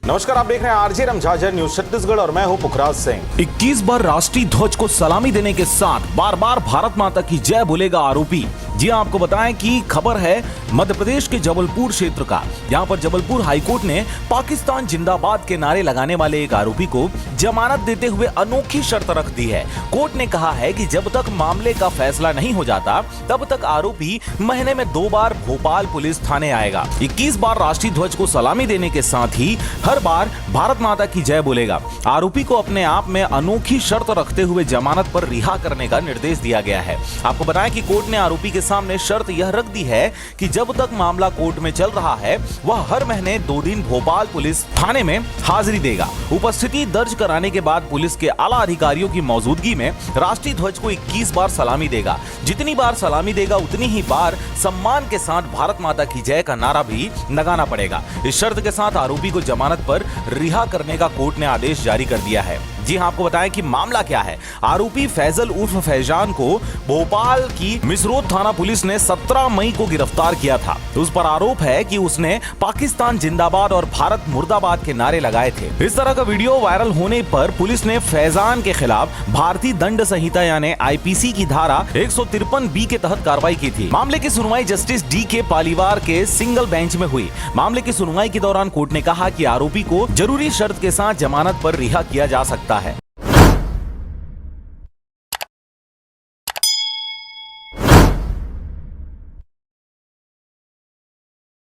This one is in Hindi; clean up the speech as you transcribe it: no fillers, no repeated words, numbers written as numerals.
नमस्कार, आप देख रहे हैं आरजे रमझाझर न्यूज छत्तीसगढ़ और मैं हूं पुखराज सिंह। 21 बार राष्ट्रीय ध्वज को सलामी देने के साथ बार बार भारत माता की जय बोलेगा आरोपी। जी हां, आपको बताएं कि खबर है मध्य प्रदेश के जबलपुर क्षेत्र का। यहां पर जबलपुर हाईकोर्ट ने पाकिस्तान जिंदाबाद के नारे लगाने वाले एक आरोपी को जमानत देते हुए अनोखी शर्त रख दी है। कोर्ट ने कहा है कि जब तक मामले का फैसला नहीं हो जाता तब तक आरोपी महीने में 2 बार भोपाल पुलिस थाने आएगा। 21 बार राष्ट्रीय ध्वज को सलामी देने के साथ ही हर बार भारत माता की जय बोलेगा। आरोपी को अपने आप में अनोखी शर्त रखते हुए जमानत पर रिहा करने का निर्देश दिया गया है। आपको बताएं कि कोर्ट ने आरोपी के सामने शर्त यह रख दी है कि जब तक मामला कोर्ट में चल रहा है वह हर महीने 2 दिन भोपाल पुलिस थाने में हाजिरी देगा। उपस्थिति दर्ज कराने के बाद पुलिस के आला अधिकारियों की मौजूदगी में राष्ट्रीय ध्वज को 21 बार सलामी देगा। जितनी बार सलामी देगा उतनी ही बार सम्मान के साथ भारत माता की जय का नारा भी लगाना पड़ेगा। इस शर्त के साथ आरोपी को जमानत पर रिहा करने का कोर्ट ने आदेश जारी कर दिया है। जी हां, आपको बताएं कि मामला क्या है। आरोपी फैजल उर्फ फैजान को भोपाल की मिसरोद थाना पुलिस ने 17 मई को गिरफ्तार किया था। उस पर आरोप है कि उसने पाकिस्तान जिंदाबाद और भारत मुर्दाबाद के नारे लगाए थे। इस तरह का वीडियो वायरल होने पर पुलिस ने फैजान के खिलाफ भारतीय दंड संहिता यानी आईपीसी की धारा 153 के तहत कार्रवाई की थी। मामले की सुनवाई जस्टिस डी.के. पालीवार के सिंगल बेंच में हुई। मामले की सुनवाई के दौरान कोर्ट ने कहा कि आरोपी को जरूरी शर्त के साथ जमानत पर रिहा किया जा सकता है।